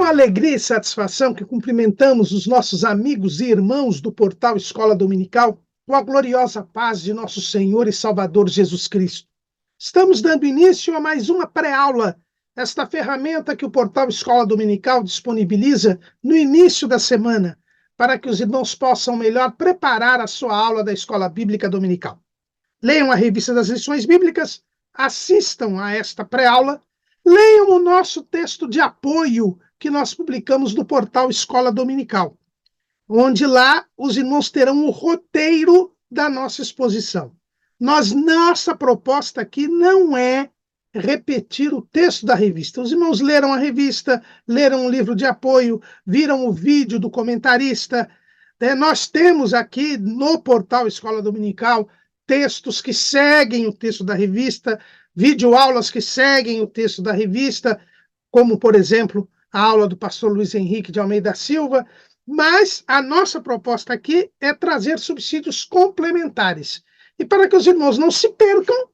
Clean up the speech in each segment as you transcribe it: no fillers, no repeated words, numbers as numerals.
alegria e satisfação que cumprimentamos os nossos amigos e irmãos do portal Escola Dominical com a gloriosa paz de nosso Senhor e Salvador Jesus Cristo. Estamos dando início a mais uma pré-aula, esta ferramenta que o portal Escola Dominical disponibiliza no início da semana, para que os irmãos possam melhor preparar a sua aula da Escola Bíblica Dominical. Leiam a revista das lições bíblicas, assistam a esta pré-aula, leiam o nosso texto de apoio que nós publicamos no portal Escola Dominical, onde lá os irmãos terão o roteiro da nossa exposição. Nossa proposta aqui não é repetir o texto da revista. Os irmãos leram a revista, leram o livro de apoio, viram o vídeo do comentarista. Nós temos aqui no portal Escola Dominical textos que seguem o texto da revista, videoaulas que seguem o texto da revista, como, por exemplo, a aula do pastor Luiz Henrique de Almeida Silva, mas a nossa proposta aqui é trazer subsídios complementares. E para que os irmãos não se percam,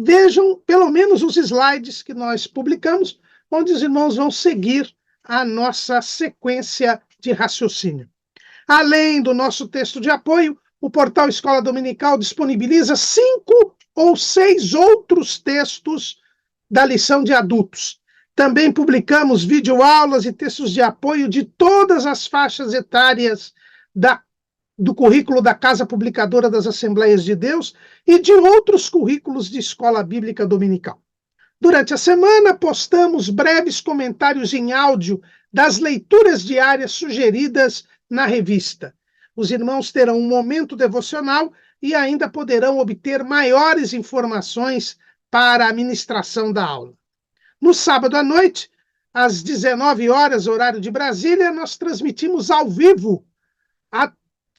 vejam pelo menos os slides que nós publicamos, onde os irmãos vão seguir a nossa sequência de raciocínio. Além do nosso texto de apoio, o portal Escola Dominical disponibiliza 5 ou 6 outros textos da lição de adultos. Também publicamos videoaulas e textos de apoio de todas as faixas etárias do currículo da Casa Publicadora das Assembleias de Deus e de outros currículos de Escola Bíblica Dominical. Durante a semana, postamos breves comentários em áudio das leituras diárias sugeridas na revista. Os irmãos terão um momento devocional e ainda poderão obter maiores informações para a ministração da aula. No sábado à noite, às 19 horas, horário de Brasília, nós transmitimos ao vivo a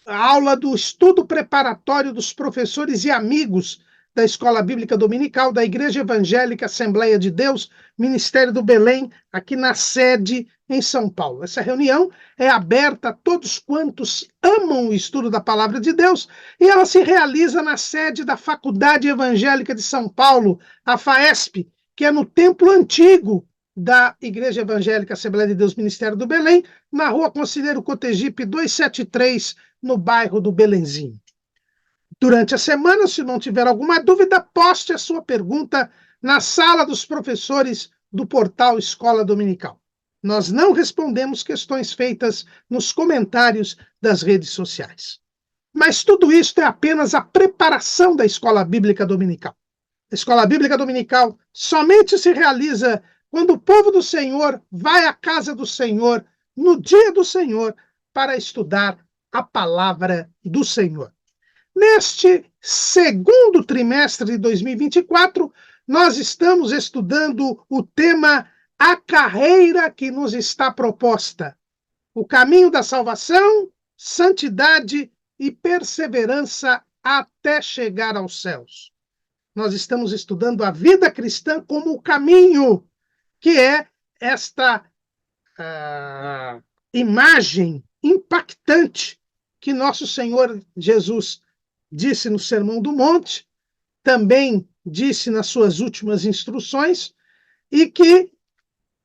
aula do estudo preparatório dos professores e amigos da Escola Bíblica Dominical da Igreja Evangélica Assembleia de Deus, Ministério do Belém, aqui na sede em São Paulo. Essa reunião é aberta a todos quantos amam o estudo da Palavra de Deus e ela se realiza na sede da Faculdade Evangélica de São Paulo, a FAESP, que é no templo antigo da Igreja Evangélica Assembleia de Deus, Ministério do Belém, na rua Conselheiro Cotegipe 273, no bairro do Belenzinho. Durante a semana, se não tiver alguma dúvida, poste a sua pergunta na sala dos professores do portal Escola Dominical. Nós não respondemos questões feitas nos comentários das redes sociais. Mas tudo isso é apenas a preparação da Escola Bíblica Dominical. A Escola Bíblica Dominical somente se realiza quando o povo do Senhor vai à casa do Senhor, no dia do Senhor, para estudar a palavra do Senhor. Neste segundo trimestre de 2024, nós estamos estudando o tema A Carreira que nos está proposta. O caminho da salvação, santidade e perseverança até chegar aos céus. Nós estamos estudando a vida cristã como o caminho, que é esta imagem impactante que nosso Senhor Jesus disse no Sermão do Monte, também disse nas suas últimas instruções, e que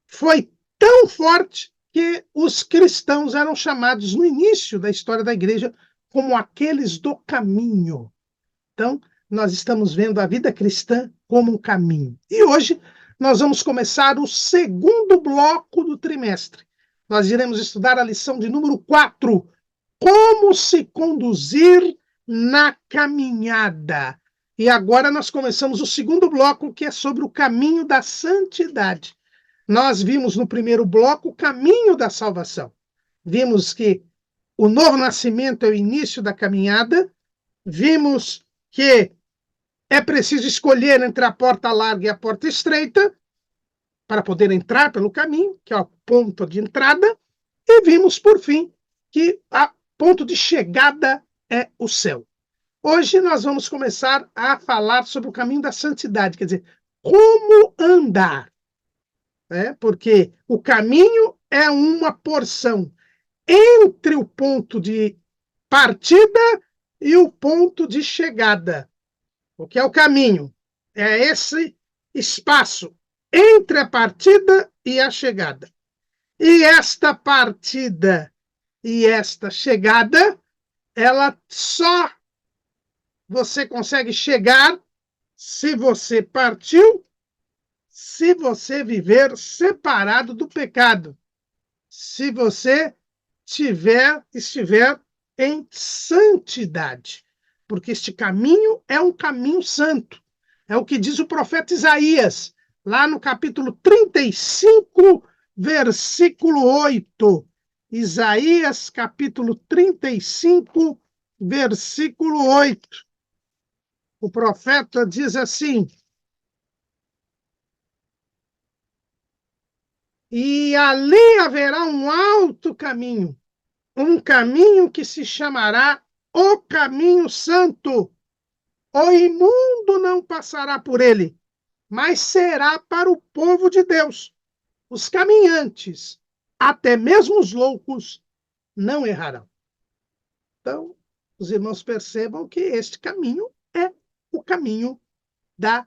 foi tão forte que os cristãos eram chamados no início da história da igreja como aqueles do caminho. Então, nós estamos vendo a vida cristã como um caminho. E hoje nós vamos começar o segundo bloco do trimestre. Nós iremos estudar a lição de número 4, como se conduzir na caminhada. E agora nós começamos o segundo bloco, que é sobre o caminho da santidade. Nós vimos no primeiro bloco o caminho da salvação. Vimos que o novo nascimento é o início da caminhada. Vimos que é preciso escolher entre a porta larga e a porta estreita para poder entrar pelo caminho, que é o ponto de entrada. E vimos, por fim, que o ponto de chegada é o céu. Hoje nós vamos começar a falar sobre o caminho da santidade, quer dizer, como andar. Porque o caminho é uma porção entre o ponto de partida e o ponto de chegada. O que é o caminho? É esse espaço entre a partida e a chegada. E esta partida e esta chegada, ela só você consegue chegar se você partiu, se você viver separado do pecado, se você estiver em santidade, porque este caminho é um caminho santo. É o que diz o profeta Isaías, lá no capítulo 35, versículo 8. Isaías, capítulo 35, versículo 8. O profeta diz assim: e ali haverá um alto caminho, um caminho que se chamará o caminho santo. O imundo não passará por ele, mas será para o povo de Deus. Os caminhantes, até mesmo os loucos, não errarão. Então, os irmãos percebam que este caminho é o caminho da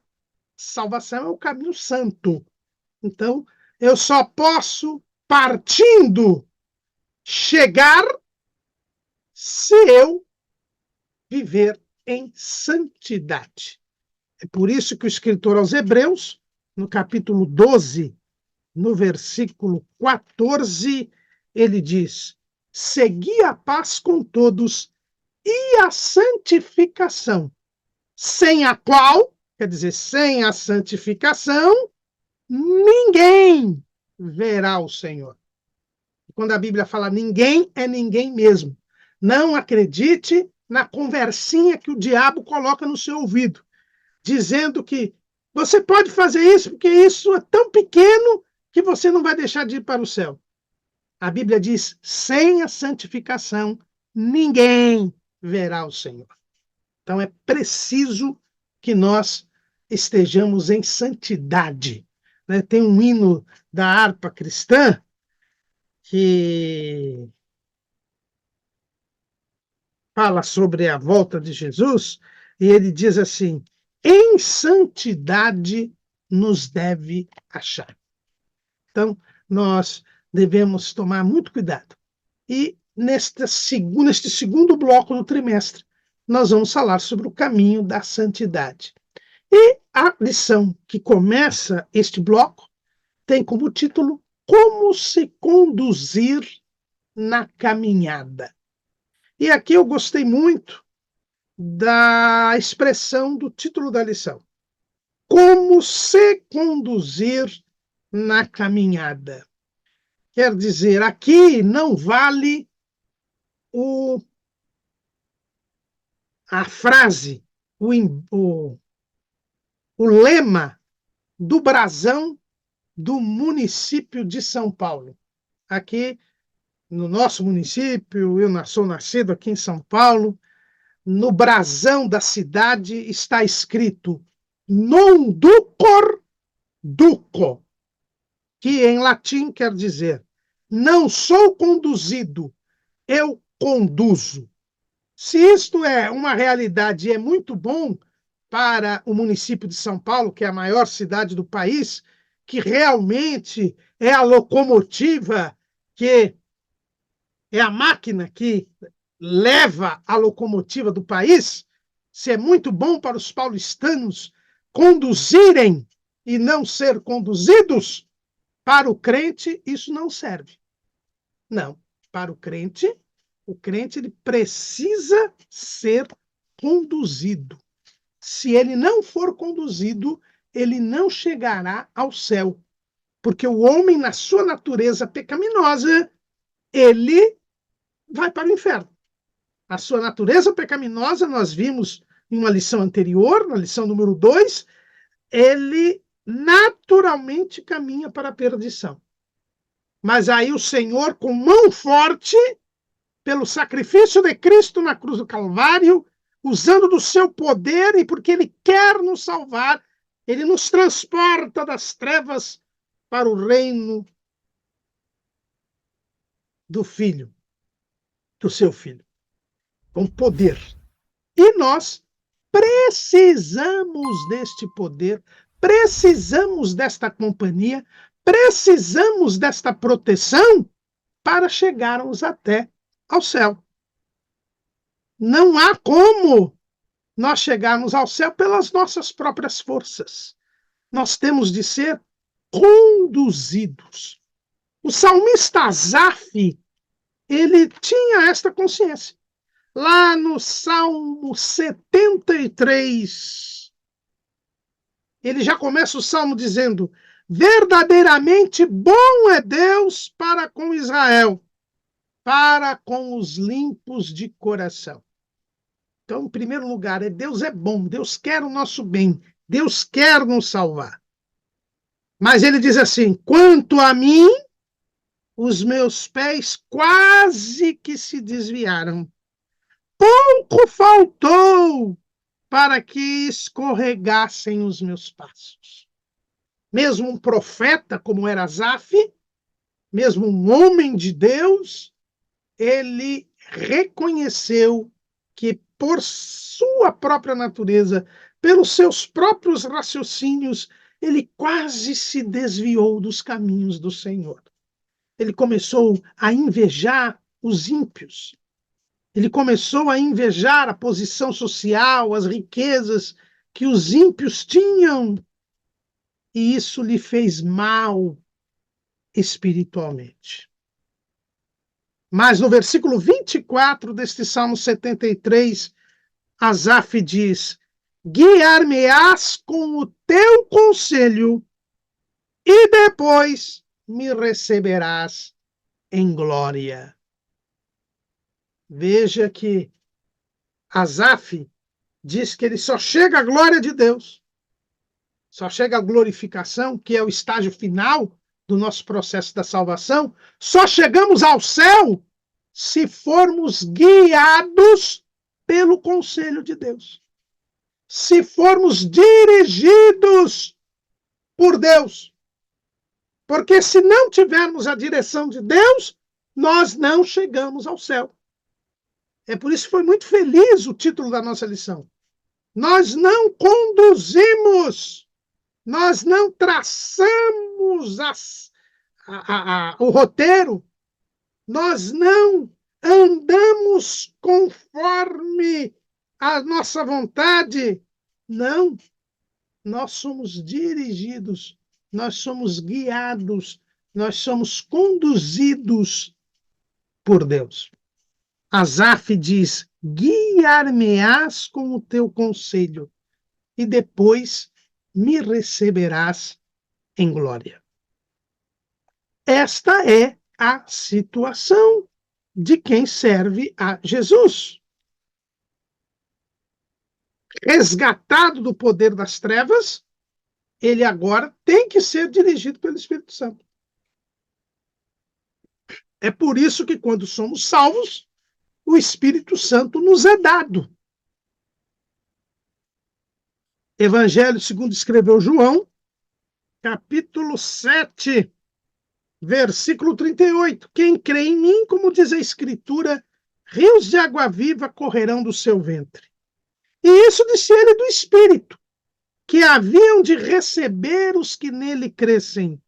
salvação, é o caminho santo. Então, eu só posso, partindo, chegar se eu viver em santidade. É por isso que o escritor aos Hebreus, no capítulo 12, no versículo 14, ele diz: segui a paz com todos e a santificação, sem a qual, quer dizer, sem a santificação, ninguém verá o Senhor. Quando a Bíblia fala ninguém, é ninguém mesmo. Não acredite na conversinha que o diabo coloca no seu ouvido, dizendo que você pode fazer isso porque isso é tão pequeno que você não vai deixar de ir para o céu. A Bíblia diz: sem a santificação, ninguém verá o Senhor. Então é preciso que nós estejamos em santidade. Tem um hino da harpa cristã que fala sobre a volta de Jesus, e ele diz assim: em santidade nos deve achar. Então, nós devemos tomar muito cuidado. E neste segundo bloco do trimestre, nós vamos falar sobre o caminho da santidade. E a lição que começa este bloco tem como título Como se conduzir na caminhada. E aqui eu gostei muito da expressão do título da lição. Como se conduzir na caminhada. Quer dizer, aqui não vale a frase, o lema do brasão do município de São Paulo. Aqui, no nosso município, eu sou nascido aqui em São Paulo, no brasão da cidade está escrito non ducor duco, que em latim quer dizer não sou conduzido, eu conduzo. Se isto é uma realidade e é muito bom para o município de São Paulo, que é a maior cidade do país, que realmente é a locomotiva, que é a máquina que leva a locomotiva do país, se é muito bom para os paulistanos conduzirem e não ser conduzidos, para o crente isso não serve. Não, para o crente ele precisa ser conduzido. Se ele não for conduzido, ele não chegará ao céu. Porque o homem, na sua natureza pecaminosa, ele vai para o inferno. A sua natureza pecaminosa, nós vimos em uma lição anterior, na lição número 2, ele naturalmente caminha para a perdição. Mas aí o Senhor, com mão forte, pelo sacrifício de Cristo na cruz do Calvário, usando do seu poder e porque ele quer nos salvar, ele nos transporta das trevas para o reino do Filho, do seu Filho, com poder. E nós precisamos deste poder, precisamos desta companhia precisamos desta proteção para chegarmos até ao céu. Não há como nós chegarmos ao céu pelas nossas próprias forças. Nós temos de ser conduzidos. O salmista Asaf, ele tinha esta consciência. Lá no Salmo 73, ele já começa o salmo dizendo: verdadeiramente bom é Deus para com Israel, para com os limpos de coração. Então, em primeiro lugar, Deus é bom, Deus quer o nosso bem, Deus quer nos salvar. Mas ele diz assim: quanto a mim, os meus pés quase que se desviaram. Pouco faltou para que escorregassem os meus passos. Mesmo um profeta como era Asaf, mesmo um homem de Deus, ele reconheceu que por sua própria natureza, pelos seus próprios raciocínios, ele quase se desviou dos caminhos do Senhor. Ele começou a invejar os ímpios. Ele começou a invejar a posição social, as riquezas que os ímpios tinham. E isso lhe fez mal espiritualmente. Mas no versículo 24 deste Salmo 73, Asaf diz: guiar-me-ás com o teu conselho e depois me receberás em glória. Veja que Asaf diz que ele só chega à glória de Deus, só chega à glorificação, que é o estágio final do nosso processo da salvação, só chegamos ao céu se formos guiados pelo conselho de Deus. Se formos dirigidos por Deus. Porque se não tivermos a direção de Deus, nós não chegamos ao céu. É por isso que foi muito feliz o título da nossa lição. Nós não conduzimos, nós não traçamos o roteiro, nós não andamos conforme a nossa vontade. Não, nós somos dirigidos, nós somos guiados, nós somos conduzidos por Deus. Asaf diz: guiar-me-ás com o teu conselho e depois me receberás em glória. Esta é a situação de quem serve a Jesus. Resgatado do poder das trevas, ele agora tem que ser dirigido pelo Espírito Santo. É por isso que quando somos salvos, o Espírito Santo nos é dado. Evangelho segundo escreveu João, capítulo 7, versículo 38. Quem crê em mim, como diz a Escritura, rios de água viva correrão do seu ventre. E isso disse ele do Espírito, que haviam de receber os que nele crescem,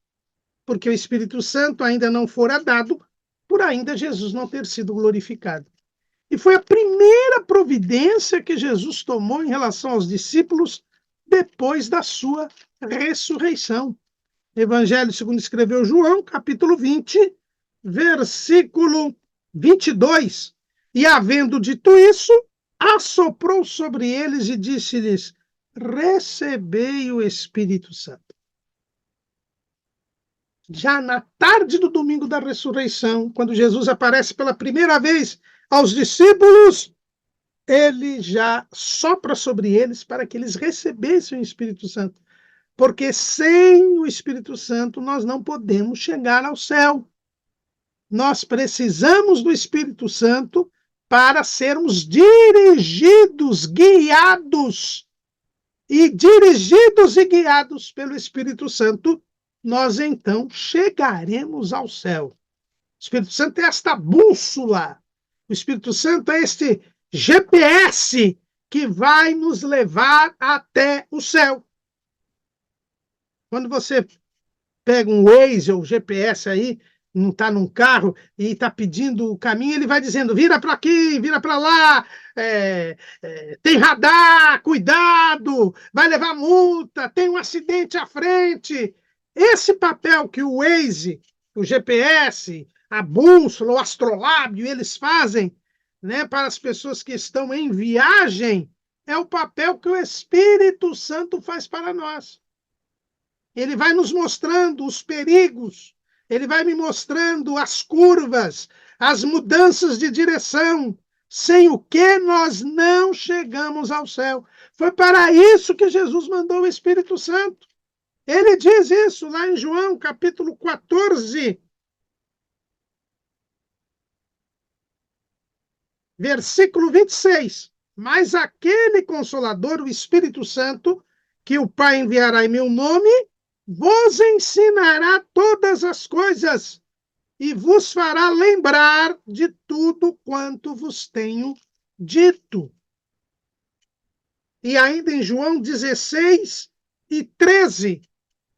porque o Espírito Santo ainda não fora dado, por ainda Jesus não ter sido glorificado. E foi a primeira providência que Jesus tomou em relação aos discípulos depois da sua ressurreição. Evangelho segundo escreveu João, capítulo 20, versículo 22. E havendo dito isso, assoprou sobre eles e disse-lhes: recebei o Espírito Santo. Já na tarde do domingo da ressurreição, quando Jesus aparece pela primeira vez aos discípulos, ele já sopra sobre eles para que eles recebessem o Espírito Santo. Porque sem o Espírito Santo nós não podemos chegar ao céu. Nós precisamos do Espírito Santo para sermos dirigidos, guiados. E dirigidos e guiados pelo Espírito Santo, nós então chegaremos ao céu. O Espírito Santo é esta bússola. O Espírito Santo é este GPS que vai nos levar até o céu. Quando você pega um Waze ou GPS aí, não está num carro e está pedindo o caminho, ele vai dizendo, vira para aqui, vira para lá, tem radar, cuidado, vai levar multa, tem um acidente à frente. Esse papel que o Waze, o GPS, a bússola, o astrolábio, eles fazem, né, para as pessoas que estão em viagem, é o papel que o Espírito Santo faz para nós. Ele vai nos mostrando os perigos, ele vai me mostrando as curvas, as mudanças de direção, sem o que nós não chegamos ao céu. Foi para isso que Jesus mandou o Espírito Santo. Ele diz isso lá em João, capítulo 14, versículo 26. Mas aquele Consolador, o Espírito Santo, que o Pai enviará em meu nome, vos ensinará todas as coisas e vos fará lembrar de tudo quanto vos tenho dito. E ainda em João 16 e 13.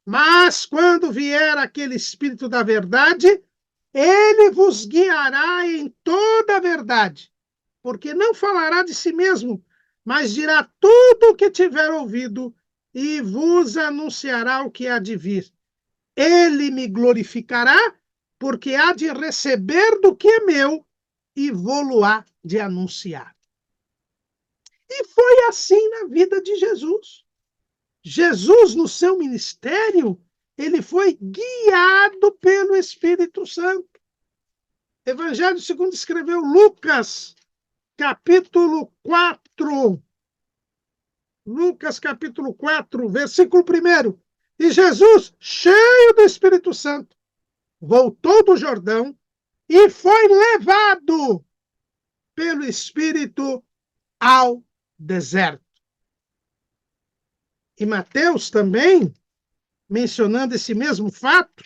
Mas quando vier aquele Espírito da verdade, ele vos guiará em toda a verdade, porque não falará de si mesmo, mas dirá tudo o que tiver ouvido e vos anunciará o que há de vir. Ele me glorificará, porque há de receber do que é meu e vou-lo-á de anunciar. E foi assim na vida de Jesus. Jesus, no seu ministério, ele foi guiado pelo Espírito Santo. Evangelho segundo escreveu Lucas, capítulo 4. Lucas, capítulo 4, versículo 1. E Jesus, cheio do Espírito Santo, voltou do Jordão e foi levado pelo Espírito ao deserto. E Mateus também, mencionando esse mesmo fato,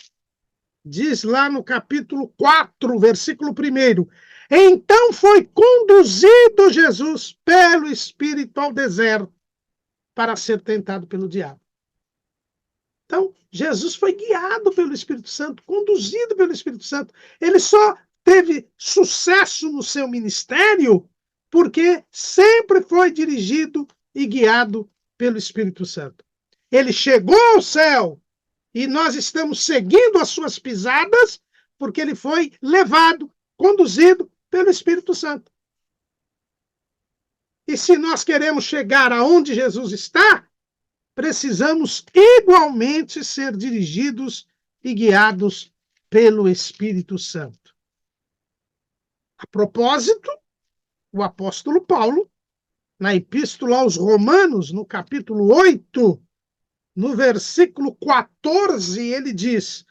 diz lá no capítulo 4, versículo 1. Então foi conduzido Jesus pelo Espírito ao deserto para ser tentado pelo diabo. Então, Jesus foi guiado pelo Espírito Santo, conduzido pelo Espírito Santo. Ele só teve sucesso no seu ministério porque sempre foi dirigido e guiado pelo Espírito Santo. Ele chegou ao céu e nós estamos seguindo as suas pisadas porque ele foi levado, conduzido pelo Espírito Santo. E se nós queremos chegar aonde Jesus está, precisamos igualmente ser dirigidos e guiados pelo Espírito Santo. A propósito, o apóstolo Paulo, na Epístola aos Romanos, no capítulo 8, no versículo 14, ele diz: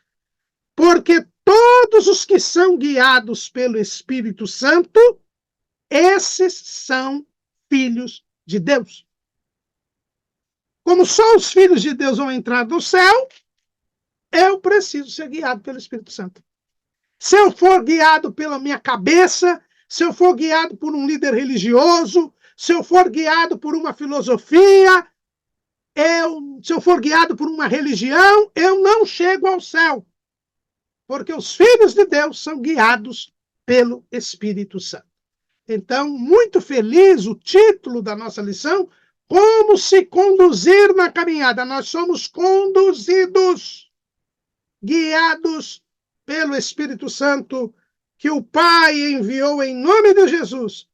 porque todos os que são guiados pelo Espírito Santo, esses são filhos de Deus. Como só os filhos de Deus vão entrar no céu, eu preciso ser guiado pelo Espírito Santo. Se eu for guiado pela minha cabeça, se eu for guiado por um líder religioso, se eu for guiado por uma filosofia, se eu for guiado por uma religião, eu não chego ao céu. Porque os filhos de Deus são guiados pelo Espírito Santo. Então, muito feliz o título da nossa lição, como se conduzir na caminhada. Nós somos conduzidos, guiados pelo Espírito Santo, que o Pai enviou em nome de Jesus,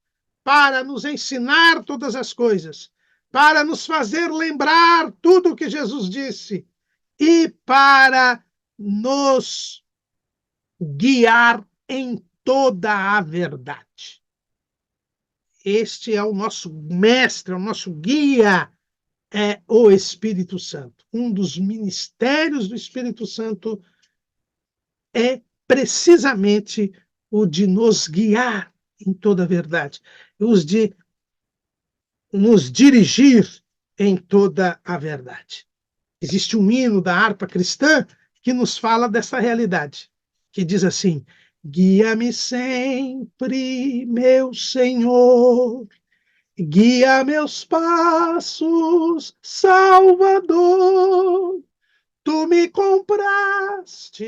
para nos ensinar todas as coisas, para nos fazer lembrar tudo o que Jesus disse e para nos guiar em toda a verdade. Este é o nosso mestre, o nosso guia, é o Espírito Santo. Um dos ministérios do Espírito Santo é precisamente o de nos guiar em toda a verdade, os de nos dirigir em toda a verdade. Existe um hino da harpa cristã que nos fala dessa realidade, que diz assim: guia-me sempre, meu Senhor, guia meus passos, Salvador, Tu me compraste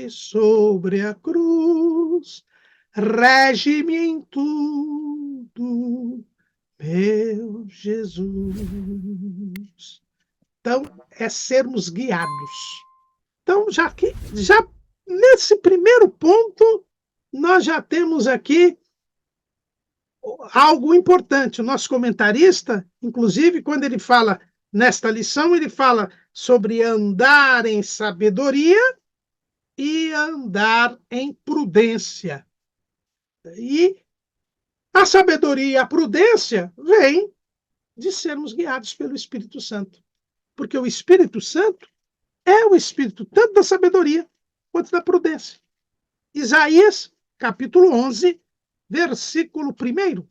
sobre a cruz, rege-me em tudo, meu Jesus. Então, é sermos guiados. Então, já nesse primeiro ponto, nós já temos aqui algo importante. O nosso comentarista, inclusive, quando ele fala nesta lição, ele fala sobre andar em sabedoria e andar em prudência. E a sabedoria e a prudência vêm de sermos guiados pelo Espírito Santo. Porque o Espírito Santo é o Espírito tanto da sabedoria quanto da prudência. Isaías, capítulo 11, versículo 1.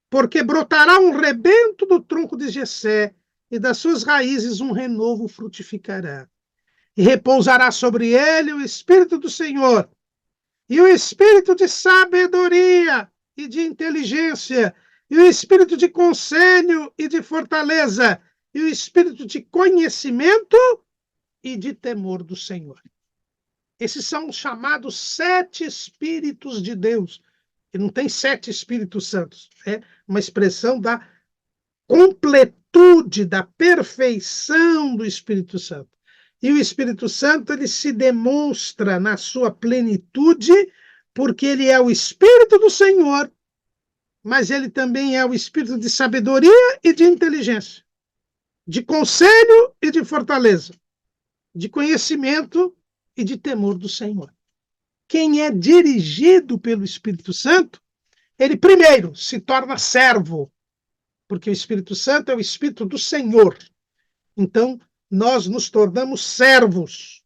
Porque brotará um rebento do tronco de Jessé, e das suas raízes um renovo frutificará. E repousará sobre ele o Espírito do Senhor, e o Espírito de sabedoria e de inteligência, e o Espírito de conselho e de fortaleza, e o Espírito de conhecimento e de temor do Senhor. Esses são os chamados 7 Espíritos de Deus. E não tem 7 Espíritos Santos. É uma expressão da completude, da perfeição do Espírito Santo. E o Espírito Santo, ele se demonstra na sua plenitude, porque ele é o Espírito do Senhor, mas ele também é o Espírito de sabedoria e de inteligência, de conselho e de fortaleza, de conhecimento e de temor do Senhor. Quem é dirigido pelo Espírito Santo, ele primeiro se torna servo, porque o Espírito Santo é o Espírito do Senhor. Então, nós nos tornamos servos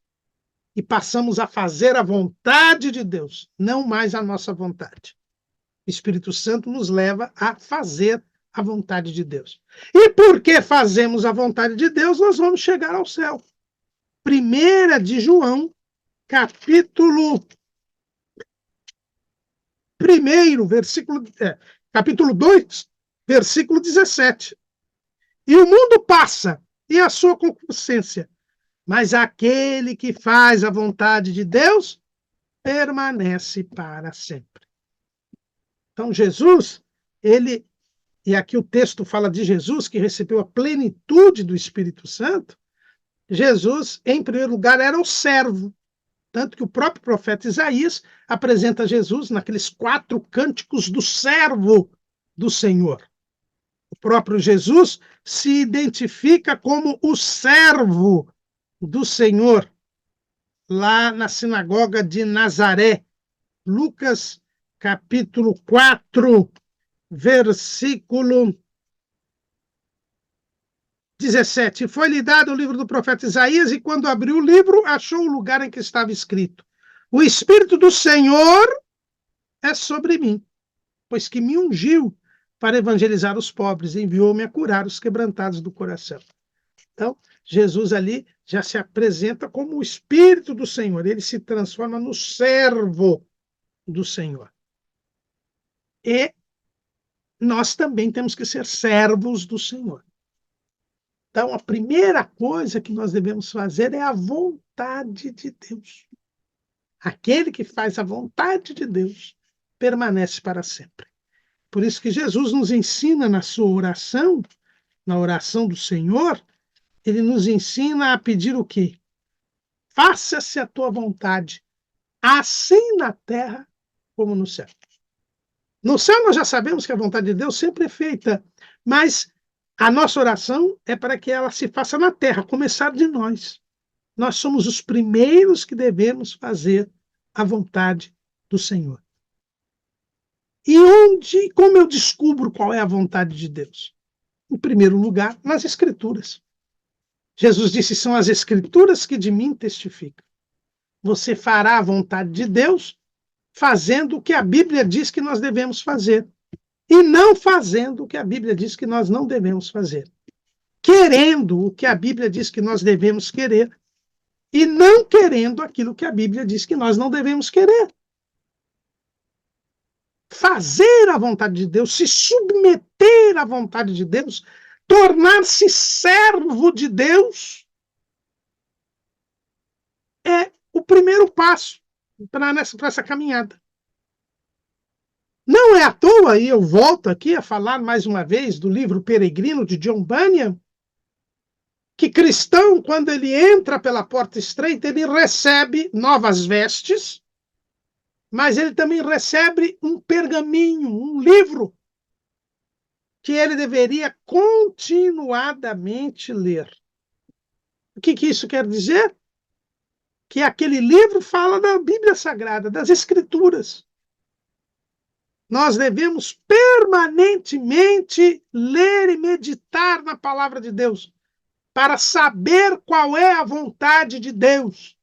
e passamos a fazer a vontade de Deus, não mais a nossa vontade. O Espírito Santo nos leva a fazer a vontade de Deus. E porque fazemos a vontade de Deus, nós vamos chegar ao céu. 1 de João, capítulo capítulo 2, versículo 17. E o mundo passa, e a sua concupiscência, mas aquele que faz a vontade de Deus permanece para sempre. Então, Jesus, e aqui o texto fala de Jesus, que recebeu a plenitude do Espírito Santo. Jesus, em primeiro lugar, era o servo. Tanto que o próprio profeta Isaías apresenta Jesus naqueles 4 cânticos do servo do Senhor. O próprio Jesus se identifica como o servo do Senhor, lá na sinagoga de Nazaré. Lucas, capítulo 4, versículo 17. Foi-lhe dado o livro do profeta Isaías, e quando abriu o livro, achou o lugar em que estava escrito: O Espírito do Senhor é sobre mim, pois que me ungiu para evangelizar os pobres, enviou-me a curar os quebrantados do coração. Então, Jesus ali já se apresenta como o Espírito do Senhor, ele se transforma no servo do Senhor. E nós também temos que ser servos do Senhor. Então, a primeira coisa que nós devemos fazer é a vontade de Deus. Aquele que faz a vontade de Deus permanece para sempre. Por isso que Jesus nos ensina na sua oração, na oração do Senhor, ele nos ensina a pedir o quê? Faça-se a tua vontade, assim na terra como no céu. No céu nós já sabemos que a vontade de Deus sempre é feita, mas a nossa oração é para que ela se faça na terra, começar de nós. Nós somos os primeiros que devemos fazer a vontade do Senhor. E como eu descubro qual é a vontade de Deus? Em primeiro lugar, nas Escrituras. Jesus disse, são as Escrituras que de mim testificam. Você fará a vontade de Deus fazendo o que a Bíblia diz que nós devemos fazer. E não fazendo o que a Bíblia diz que nós não devemos fazer. Querendo o que a Bíblia diz que nós devemos querer. E não querendo aquilo que a Bíblia diz que nós não devemos querer. Fazer a vontade de Deus, se submeter à vontade de Deus, tornar-se servo de Deus, é o primeiro passo para essa caminhada. Não é à toa, e eu volto aqui a falar mais uma vez do livro Peregrino, de John Bunyan, que cristão, quando ele entra pela porta estreita, ele recebe novas vestes, mas ele também recebe um pergaminho, um livro, que ele deveria continuadamente ler. O que isso quer dizer? Que aquele livro fala da Bíblia Sagrada, das Escrituras. Nós devemos permanentemente ler e meditar na palavra de Deus, para saber qual é a vontade de Deus,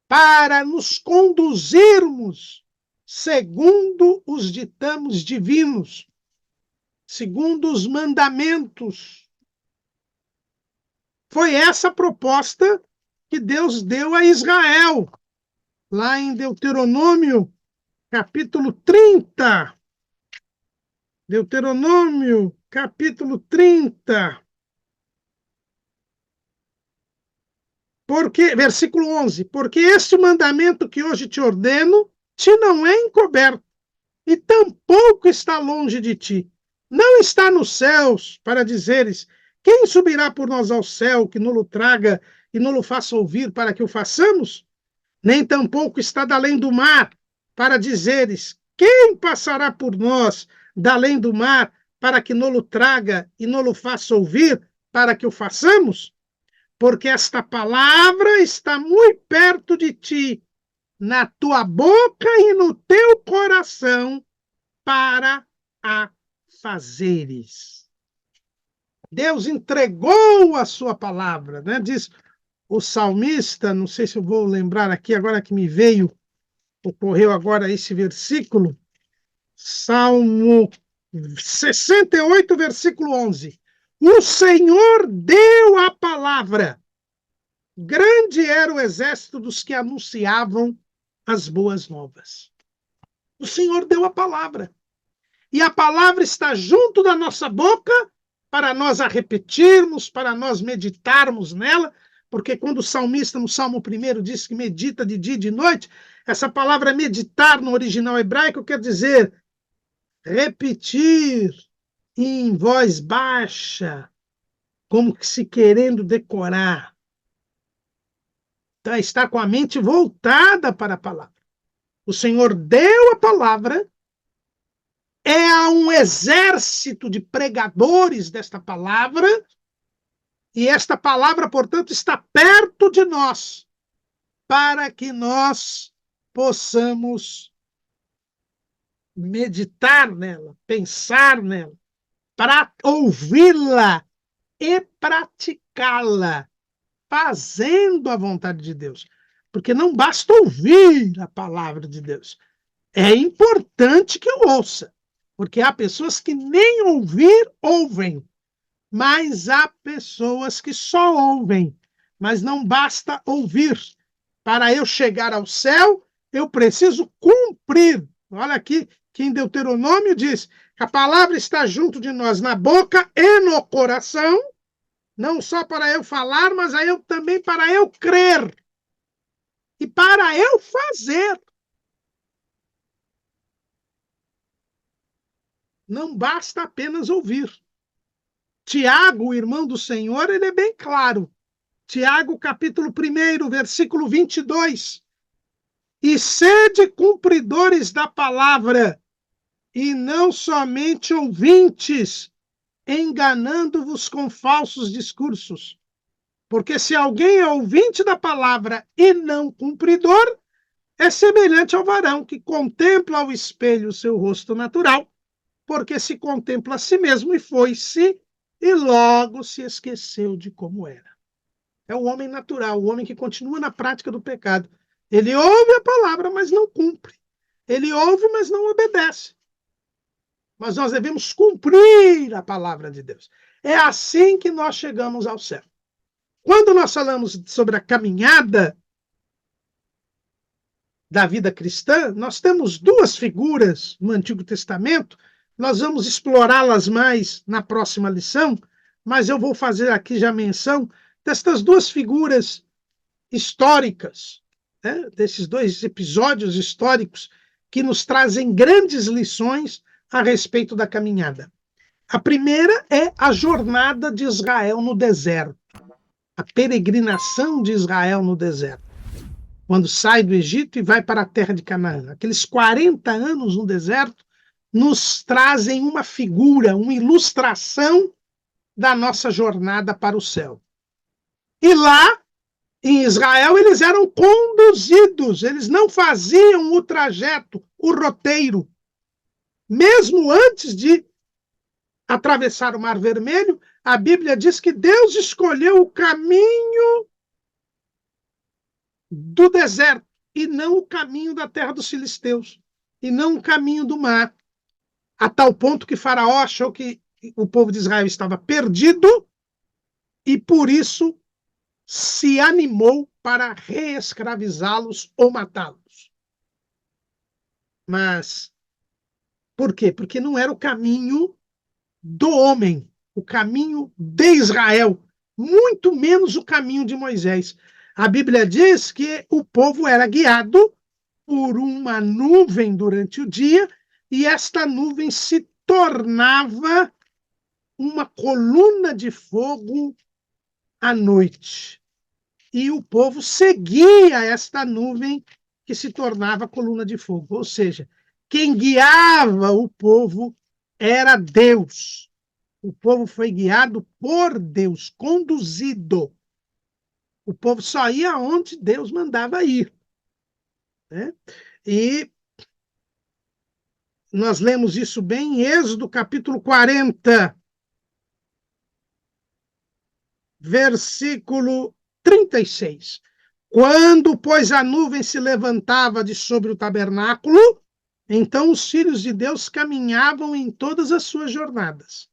para nos conduzirmos segundo os ditames divinos, segundo os mandamentos. Foi essa a proposta que Deus deu a Israel, lá em Deuteronômio, capítulo 30. Deuteronômio, capítulo 30. Versículo 11. Porque este mandamento que hoje te ordeno te não é encoberto, e tampouco está longe de ti. Não está nos céus, para dizeres: quem subirá por nós ao céu, que nos traga e nos faça ouvir, para que o façamos? Nem tampouco está da além do mar, para dizeres: quem passará por nós da além do mar, para que nos traga e nos faça ouvir, para que o façamos? Porque esta palavra está muito perto de ti, na tua boca e no teu coração, para a fazeres. Deus entregou a sua palavra, né? Diz o salmista, não sei se eu vou lembrar aqui, agora que me ocorreu agora esse versículo, Salmo 68, versículo 11. O Senhor deu a palavra. Grande era o exército dos que anunciavam as boas novas. O Senhor deu a palavra. E a palavra está junto da nossa boca para nós a repetirmos, para nós meditarmos nela, porque quando o salmista, no Salmo 1, diz que medita de dia e de noite, essa palavra meditar no original hebraico quer dizer repetir em voz baixa, como que se querendo decorar. Então, está com a mente voltada para a palavra. O Senhor deu a palavra, é um exército de pregadores desta palavra, e esta palavra, portanto, está perto de nós, para que nós possamos meditar nela, pensar nela, para ouvi-la e praticá-la, fazendo a vontade de Deus. Porque não basta ouvir a palavra de Deus. É importante que eu ouça, porque há pessoas que nem ouvir ouvem, mas há pessoas que só ouvem, mas não basta ouvir. Para eu chegar ao céu, eu preciso cumprir. Olha aqui que em Deuteronômio diz que a palavra está junto de nós na boca e no coração, não só para eu falar, mas também para eu crer e para eu fazer. Não basta apenas ouvir. Tiago, o irmão do Senhor, ele é bem claro. Tiago, capítulo 1, versículo 22. E sede cumpridores da palavra, e não somente ouvintes, enganando-vos com falsos discursos. Porque se alguém é ouvinte da palavra e não cumpridor, é semelhante ao varão que contempla ao espelho o seu rosto natural, porque se contempla a si mesmo e foi-se, e logo se esqueceu de como era. É o homem natural, o homem que continua na prática do pecado. Ele ouve a palavra, mas não cumpre. Ele ouve, mas não obedece. Mas nós devemos cumprir a palavra de Deus. É assim que nós chegamos ao céu. Quando nós falamos sobre a caminhada da vida cristã, nós temos duas figuras no Antigo Testamento. Nós vamos explorá-las mais na próxima lição, mas eu vou fazer aqui já menção destas duas figuras históricas, né, desses dois episódios históricos que nos trazem grandes lições a respeito da caminhada. A primeira é a jornada de Israel no deserto, a peregrinação de Israel no deserto, quando sai do Egito e vai para a terra de Canaã. Aqueles 40 anos no deserto nos trazem uma figura, uma ilustração da nossa jornada para o céu. E lá, em Israel, eles eram conduzidos, eles não faziam o trajeto, o roteiro. Mesmo antes de atravessar o Mar Vermelho, a Bíblia diz que Deus escolheu o caminho do deserto e não o caminho da terra dos filisteus, e não o caminho do mar, a tal ponto que Faraó achou que o povo de Israel estava perdido e por isso se animou para reescravizá-los ou matá-los. Mas por quê? Porque não era o caminho do homem, o caminho de Israel, muito menos o caminho de Moisés. A Bíblia diz que o povo era guiado por uma nuvem durante o dia e esta nuvem se tornava uma coluna de fogo à noite. E o povo seguia esta nuvem que se tornava coluna de fogo. Ou seja, quem guiava o povo era Deus. O povo foi guiado por Deus, conduzido. O povo só ia onde Deus mandava ir, né? E nós lemos isso bem em Êxodo capítulo 40, versículo 36. Quando, pois, a nuvem se levantava de sobre o tabernáculo, então os filhos de Deus caminhavam em todas as suas jornadas.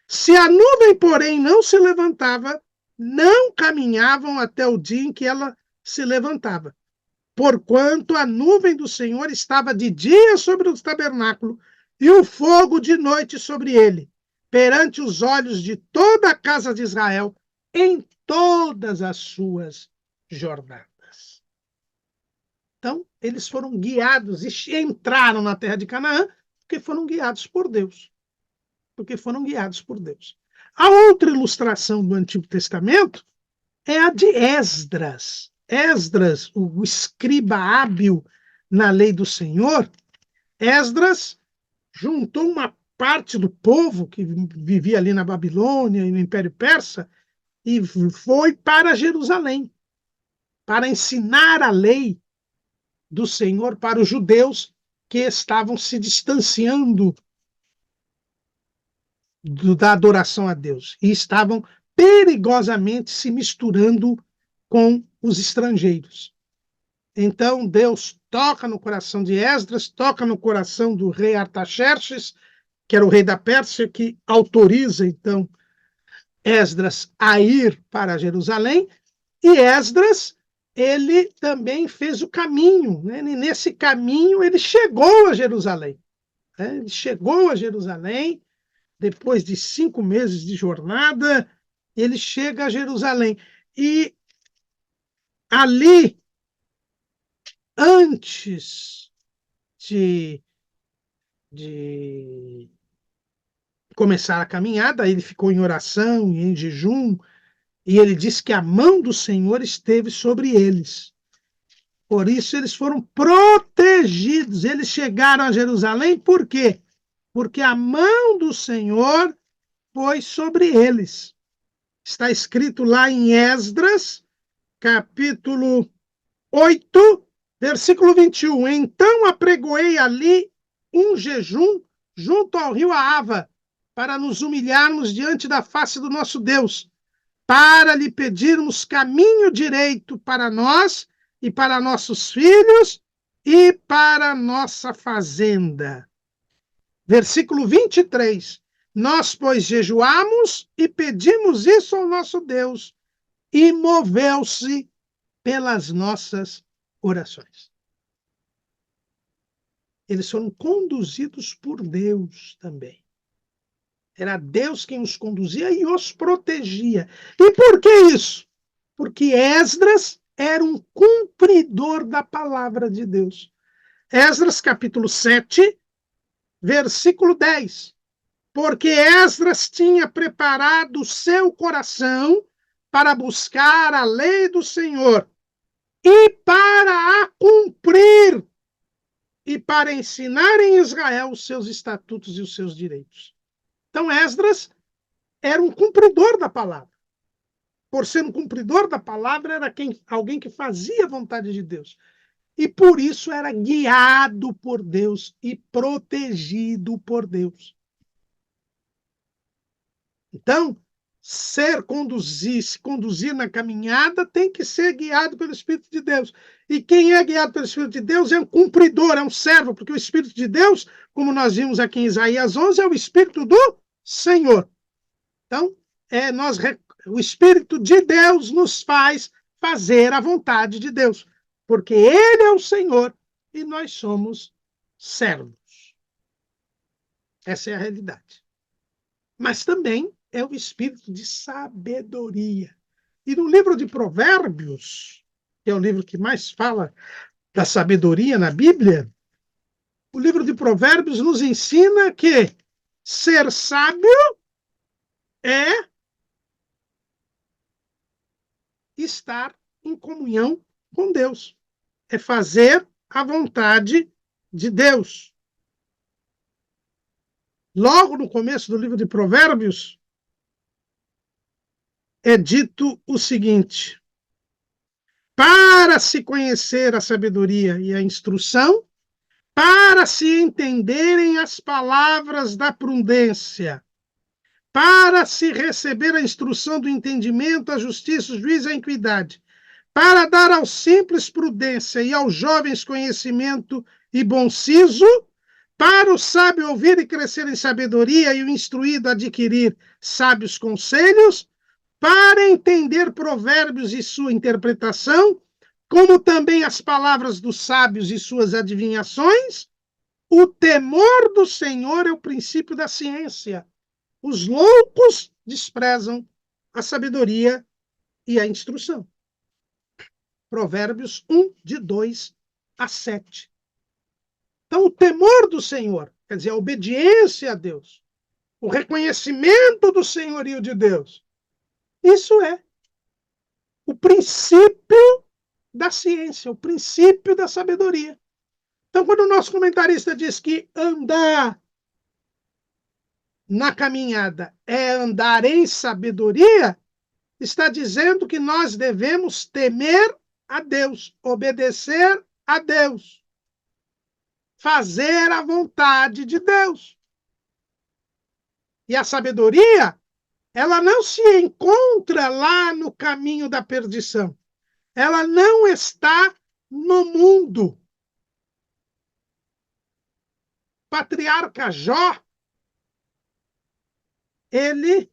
Se a nuvem, porém, não se levantava, não caminhavam até o dia em que ela se levantava. Porquanto a nuvem do Senhor estava de dia sobre o tabernáculo e o fogo de noite sobre ele, perante os olhos de toda a casa de Israel, em todas as suas jornadas. Então, eles foram guiados e entraram na terra de Canaã porque foram guiados por Deus. Porque foram guiados por Deus. A outra ilustração do Antigo Testamento é a de Esdras. Esdras, o escriba hábil na lei do Senhor, Esdras juntou uma parte do povo que vivia ali na Babilônia e no Império Persa e foi para Jerusalém para ensinar a lei do Senhor para os judeus que estavam se distanciando da adoração a Deus e estavam perigosamente se misturando com os estrangeiros. Então Deus toca no coração de Esdras, toca no coração do rei Artaxerxes, que era o rei da Pérsia, que autoriza então Esdras a ir para Jerusalém, e Esdras ele também fez o caminho, né? E nesse caminho ele chegou a Jerusalém, né? Ele chegou a Jerusalém depois de 5 meses de jornada, ele chega a Jerusalém. E ali, antes de começar a caminhada, ele ficou em oração e em jejum, e ele diz que a mão do Senhor esteve sobre eles. Por isso eles foram protegidos. Eles chegaram a Jerusalém, por quê? Porque a mão do Senhor foi sobre eles. Está escrito lá em Esdras, capítulo 8, versículo 21. Então apregoei ali um jejum junto ao rio Ahava, para nos humilharmos diante da face do nosso Deus, para lhe pedirmos caminho direito para nós e para nossos filhos e para nossa fazenda. Versículo 23. Nós, pois, jejuamos e pedimos isso ao nosso Deus, e moveu-se pelas nossas orações. Eles foram conduzidos por Deus também. Era Deus quem os conduzia e os protegia. E por que isso? Porque Esdras era um cumpridor da palavra de Deus. Esdras, capítulo 7, versículo 10. Porque Esdras tinha preparado o seu coração para buscar a lei do Senhor e para a cumprir e para ensinar em Israel os seus estatutos e os seus direitos. Então, Esdras era um cumpridor da palavra. Por ser um cumpridor da palavra, era alguém que fazia a vontade de Deus. E por isso era guiado por Deus e protegido por Deus. Então, se conduzir na caminhada, tem que ser guiado pelo Espírito de Deus. E quem é guiado pelo Espírito de Deus é um cumpridor, é um servo, porque o Espírito de Deus, como nós vimos aqui em Isaías 11, é o Espírito do Senhor. Então, o Espírito de Deus nos faz fazer a vontade de Deus, porque Ele é o Senhor e nós somos servos. Essa é a realidade. Mas também é o espírito de sabedoria. E no livro de Provérbios, que é o livro que mais fala da sabedoria na Bíblia, o livro de Provérbios nos ensina que ser sábio é estar em comunhão com Deus, é fazer a vontade de Deus. Logo no começo do livro de Provérbios, é dito o seguinte: para se conhecer a sabedoria e a instrução, para se entenderem as palavras da prudência, para se receber a instrução do entendimento, a justiça, o juízo e a equidade, para dar aos simples prudência e aos jovens conhecimento e bom siso, para o sábio ouvir e crescer em sabedoria e o instruído adquirir sábios conselhos, para entender provérbios e sua interpretação, como também as palavras dos sábios e suas adivinhações, o temor do Senhor é o princípio da ciência. Os loucos desprezam a sabedoria e a instrução. Provérbios 1, de 2 a 7. Então, o temor do Senhor, quer dizer, a obediência a Deus, o reconhecimento do senhorio de Deus, isso é o princípio da ciência, o princípio da sabedoria. Então, quando o nosso comentarista diz que andar na caminhada é andar em sabedoria, está dizendo que nós devemos temer a Deus, obedecer a Deus, fazer a vontade de Deus. E a sabedoria, ela não se encontra lá no caminho da perdição. Ela não está no mundo. Patriarca Jó, ele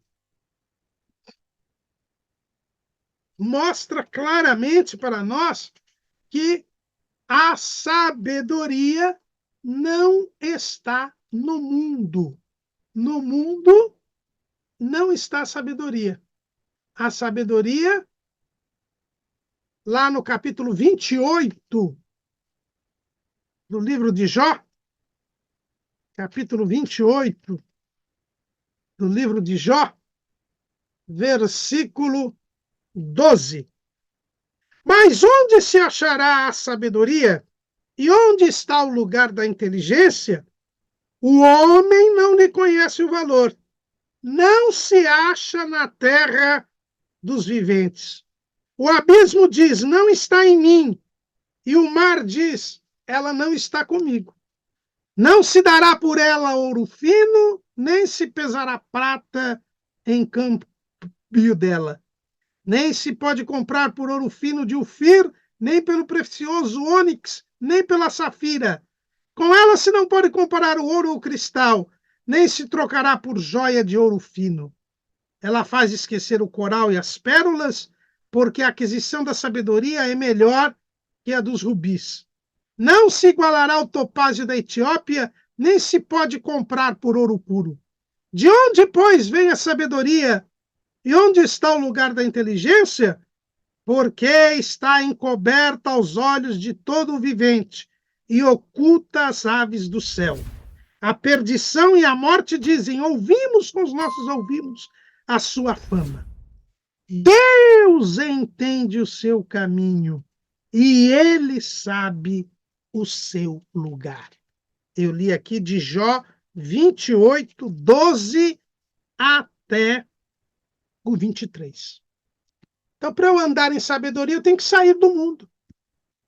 mostra claramente para nós que a sabedoria não está no mundo. No mundo não está a sabedoria. A sabedoria, lá no capítulo 28 do livro de Jó, capítulo 28 do livro de Jó, versículo 12. Mas onde se achará a sabedoria? E onde está o lugar da inteligência? O homem não lhe conhece o valor. Não se acha na terra dos viventes. O abismo diz, não está em mim. E o mar diz, ela não está comigo. Não se dará por ela ouro fino, nem se pesará prata em câmbio dela. Nem se pode comprar por ouro fino de Ofir, nem pelo precioso ônix, nem pela safira. Com ela se não pode comparar o ouro ou o cristal, nem se trocará por joia de ouro fino. Ela faz esquecer o coral e as pérolas, porque a aquisição da sabedoria é melhor que a dos rubis. Não se igualará ao topázio da Etiópia, nem se pode comprar por ouro puro. De onde, pois, vem a sabedoria? E onde está o lugar da inteligência? porque está encoberta aos olhos de todo o vivente e oculta às aves do céu. A perdição e a morte dizem: ouvimos com os nossos ouvidos a sua fama. Deus entende o seu caminho e ele sabe o seu lugar. Eu li aqui de Jó 28, 12 até o 23. Então, para eu andar em sabedoria, eu tenho que sair do mundo.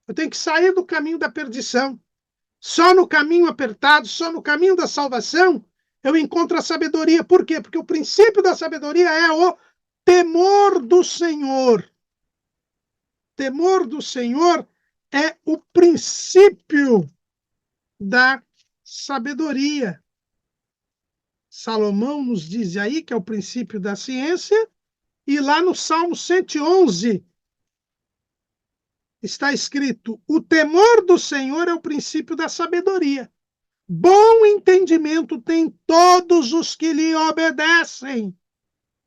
Eu tenho que sair do caminho da perdição. Só no caminho apertado, só no caminho da salvação, eu encontro a sabedoria. Por quê? Porque o princípio da sabedoria é o temor do Senhor. Temor do Senhor é o princípio da sabedoria. Salomão nos diz aí que é o princípio da ciência, e lá no Salmo 111 está escrito: o temor do Senhor é o princípio da sabedoria. Bom entendimento tem todos os que lhe obedecem.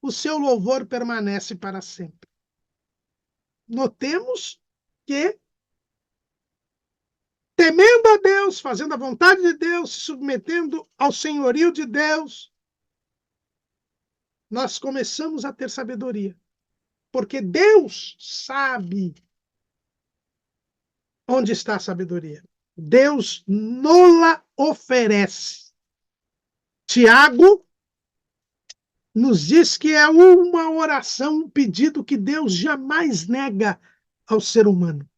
O seu louvor permanece para sempre. Notemos que, temendo a Deus, fazendo a vontade de Deus, se submetendo ao senhorio de Deus, nós começamos a ter sabedoria. Porque Deus sabe onde está a sabedoria. Deus nola oferece. Tiago nos diz que é uma oração, um pedido que Deus jamais nega ao ser humano.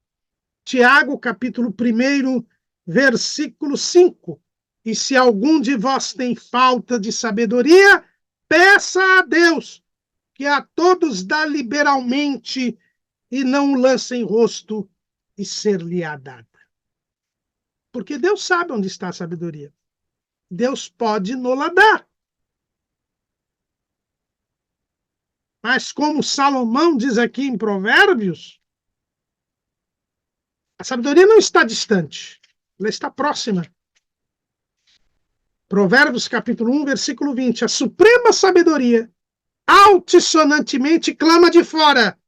Tiago, capítulo 1, versículo 5. E se algum de vós tem falta de sabedoria, peça a Deus, que a todos dá liberalmente, e não lança em rosto, e ser-lhe-á dada. Porque Deus sabe onde está a sabedoria. Deus pode nola dar. Mas como Salomão diz aqui em Provérbios, a sabedoria não está distante, ela está próxima. Provérbios capítulo 1, versículo 20. A suprema sabedoria altissonantemente clama de fora.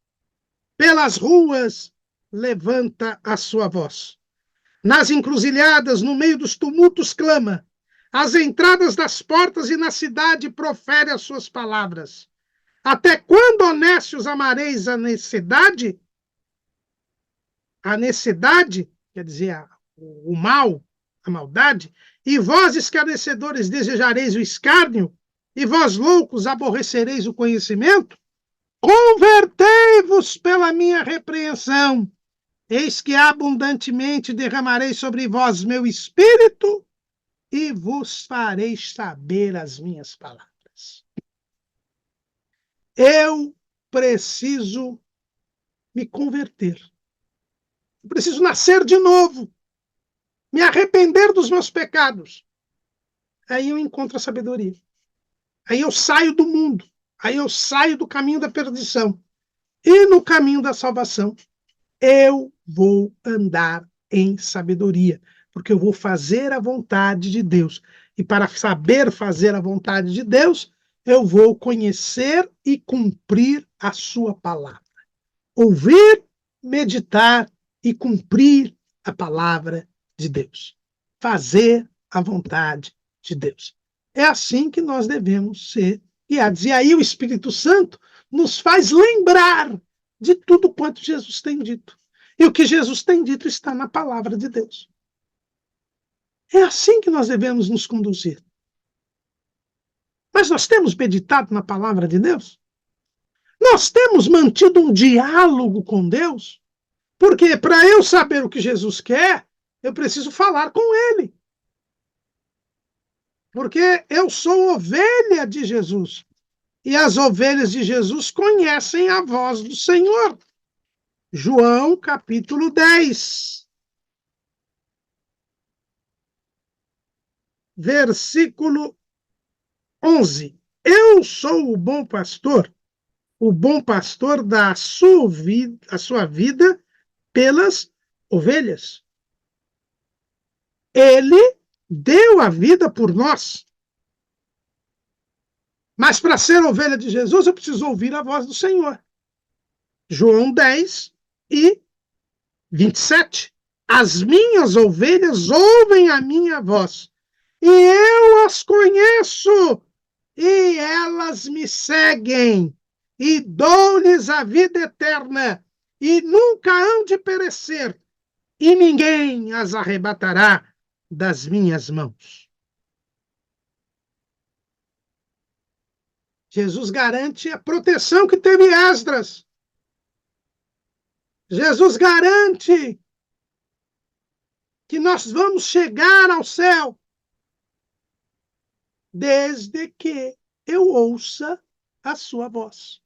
Pelas ruas levanta a sua voz. Nas encruzilhadas, no meio dos tumultos, clama. Às entradas das portas e na cidade profere as suas palavras. Até quando, honestos, amareis a necessidade? A necessidade, quer dizer, o mal, a maldade. E vós, escarnecedores, desejareis o escárnio? E vós, loucos, aborrecereis o conhecimento? Convertei-vos pela minha repreensão. Eis que abundantemente derramarei sobre vós meu espírito e vos farei saber as minhas palavras. Eu preciso me converter. Eu preciso nascer de novo. Me arrepender dos meus pecados. Aí eu encontro a sabedoria. Aí eu saio do mundo. Aí eu saio do caminho da perdição. E no caminho da salvação, eu vou andar em sabedoria. Porque eu vou fazer a vontade de Deus. E para saber fazer a vontade de Deus, eu vou conhecer e cumprir a sua palavra. Ouvir, meditar e cumprir a palavra de Deus. Fazer a vontade de Deus. É assim que nós devemos ser guiados. E aí o Espírito Santo nos faz lembrar de tudo quanto Jesus tem dito. E o que Jesus tem dito está na palavra de Deus. É assim que nós devemos nos conduzir. Mas nós temos meditado na palavra de Deus? Nós temos mantido um diálogo com Deus? Porque para eu saber o que Jesus quer, eu preciso falar com Ele. Porque eu sou ovelha de Jesus. E as ovelhas de Jesus conhecem a voz do Senhor. João, capítulo 10. Versículo 11. Eu sou o bom pastor. O bom pastor dá a sua vida pelas ovelhas. Ele deu a vida por nós. Mas para ser ovelha de Jesus, eu preciso ouvir a voz do Senhor. João 10:27. As minhas ovelhas ouvem a minha voz, e eu as conheço, e elas me seguem, e dou-lhes a vida eterna, e nunca hão de perecer, e ninguém as arrebatará das minhas mãos. Jesus garante a proteção que teve Esdras. Jesus garante que nós vamos chegar ao céu desde que eu ouça a sua voz.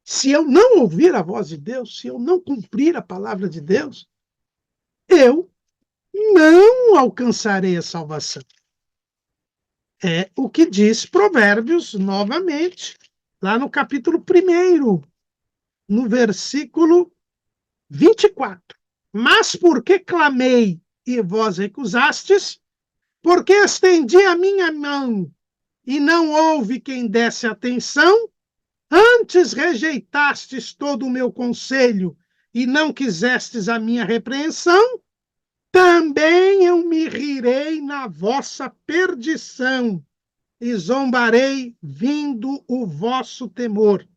Se eu não ouvir a voz de Deus, se eu não cumprir a palavra de Deus, eu não alcançarei a salvação. É o que diz Provérbios, novamente, lá no capítulo 1, no versículo 24. Mas porque clamei e vós recusastes, porque estendi a minha mão e não houve quem desse atenção, antes rejeitastes todo o meu conselho e não quisestes a minha repreensão, também eu me rirei na vossa perdição e zombarei vindo o vosso temor.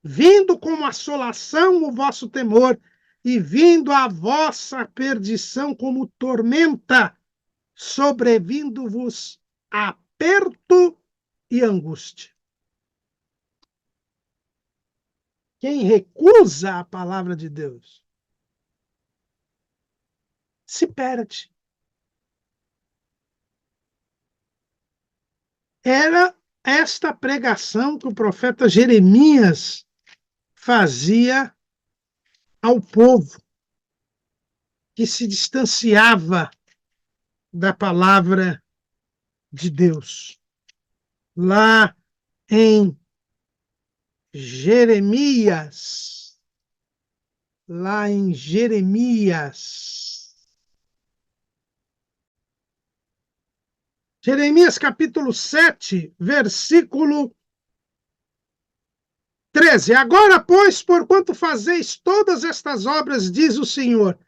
Vindo como assolação o vosso temor e vindo a vossa perdição como tormenta, sobrevindo-vos aperto e angústia. Quem recusa a palavra de Deus se perde. Era esta pregação que o profeta Jeremias fazia ao povo que se distanciava da palavra de Deus. Lá em Jeremias, Jeremias capítulo 7, versículo 13. Agora, pois, porquanto fazeis todas estas obras, diz o Senhor,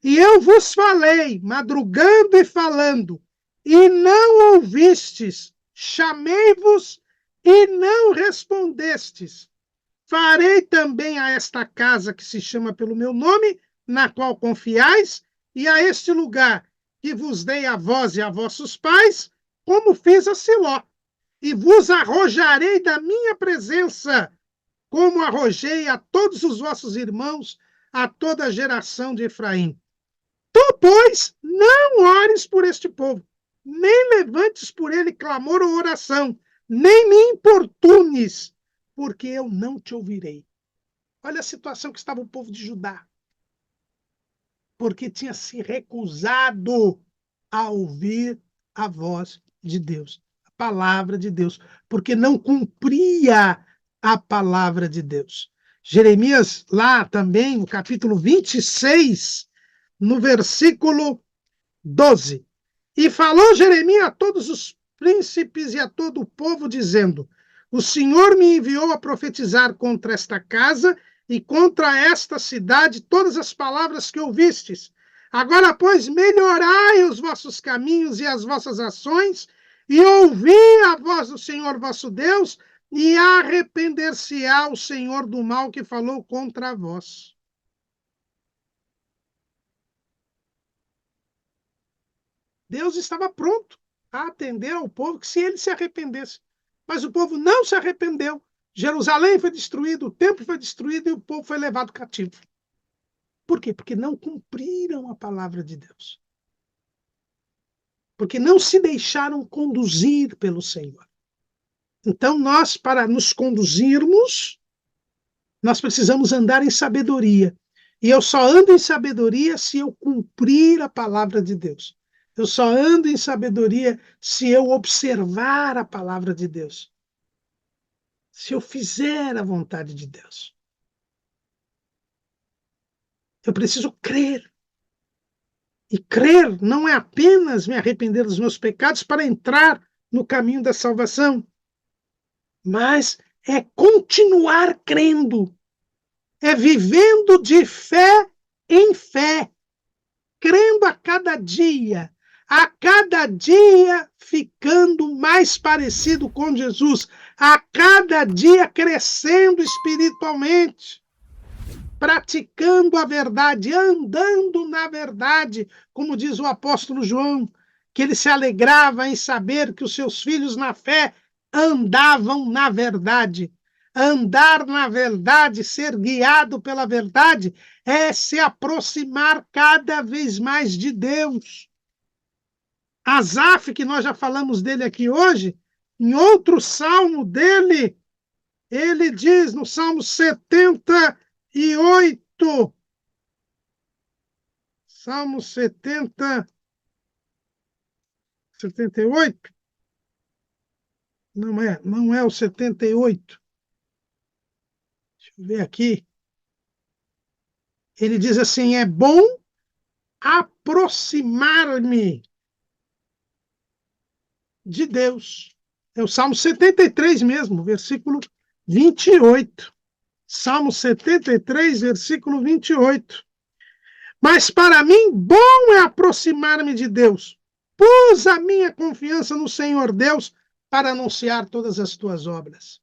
e eu vos falei, madrugando e falando, e não ouvistes, chamei-vos e não respondestes. Farei também a esta casa que se chama pelo meu nome, na qual confiais, e a este lugar que vos dei a vós e a vossos pais, como fiz a Siló, e vos arrojarei da minha presença, como arrojei a todos os vossos irmãos, a toda a geração de Efraim. Tu, pois, não ores por este povo, nem levantes por ele clamor ou oração, nem me importunes, porque eu não te ouvirei. Olha a situação que estava o povo de Judá. Porque tinha se recusado a ouvir a voz de Deus, a palavra de Deus, porque não cumpria a palavra de Deus. Jeremias, lá também, no capítulo 26, no versículo 12. E falou Jeremias a todos os príncipes e a todo o povo, dizendo: o Senhor me enviou a profetizar contra esta casa e contra esta cidade todas as palavras que ouvistes. Agora, pois, melhorai os vossos caminhos e as vossas ações, e ouvi a voz do Senhor vosso Deus, e arrepender-se-á o Senhor do mal que falou contra vós. Deus estava pronto a atender ao povo que se ele se arrependesse. Mas o povo não se arrependeu. Jerusalém foi destruído, o templo foi destruído e o povo foi levado cativo. Por quê? Porque não cumpriram a palavra de Deus. Porque não se deixaram conduzir pelo Senhor. Então, nós, para nos conduzirmos, nós precisamos andar em sabedoria. E eu só ando em sabedoria se eu cumprir a palavra de Deus. Eu só ando em sabedoria se eu observar a palavra de Deus. Se eu fizer a vontade de Deus. Eu preciso crer. E crer não é apenas me arrepender dos meus pecados para entrar no caminho da salvação, mas é continuar crendo, é vivendo de fé em fé, crendo a cada dia ficando mais parecido com Jesus, a cada dia crescendo espiritualmente, praticando a verdade, andando na verdade, como diz o apóstolo João, que ele se alegrava em saber que os seus filhos na fé andavam na verdade. Andar na verdade, ser guiado pela verdade, é se aproximar cada vez mais de Deus. Asaf, que nós já falamos dele aqui hoje, em outro salmo dele, ele diz no Salmo 78, Salmo 78, não é o 78. Deixa eu ver aqui. Ele diz assim: é bom aproximar-me de Deus. É o Salmo 73 mesmo, versículo 28. Salmo 73, versículo 28. Mas para mim, bom é aproximar-me de Deus. Pus a minha confiança no Senhor Deus para anunciar todas as tuas obras.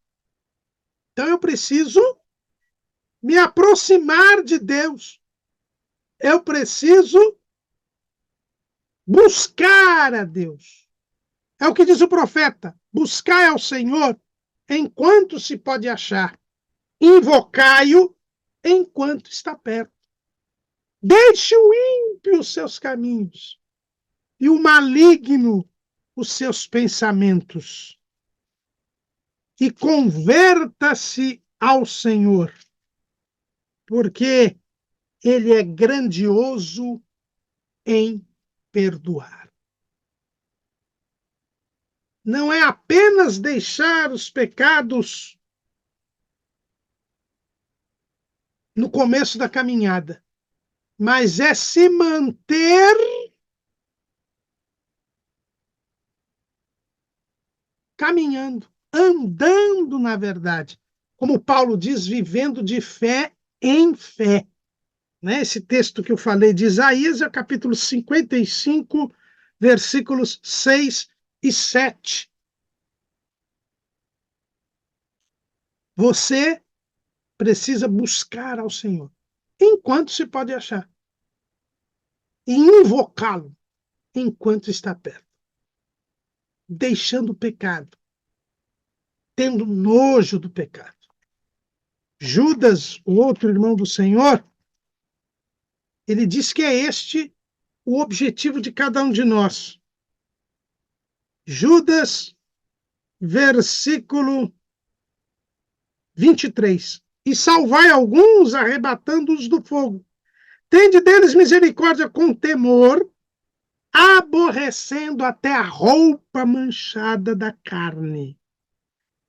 Então eu preciso me aproximar de Deus. Eu preciso buscar a Deus. É o que diz o profeta: buscai ao Senhor enquanto se pode achar. Invocai-o enquanto está perto. Deixe o ímpio os seus caminhos e o maligno os seus pensamentos. E converta-se ao Senhor, porque ele é grandioso em perdoar. Não é apenas deixar os pecados no começo da caminhada, mas é se manter caminhando, andando na verdade. Como Paulo diz, vivendo de fé em fé. Né? Esse texto que eu falei de Isaías é o capítulo 55, versículos 6 e 7. Você precisa buscar ao Senhor enquanto se pode achar e invocá-lo enquanto está perto, deixando o pecado, tendo nojo do pecado. Judas, o outro irmão do Senhor, ele diz que é este o objetivo de cada um de nós. Judas, versículo 23. E salvai alguns, arrebatando-os do fogo. Tende deles misericórdia com temor, aborrecendo até a roupa manchada da carne.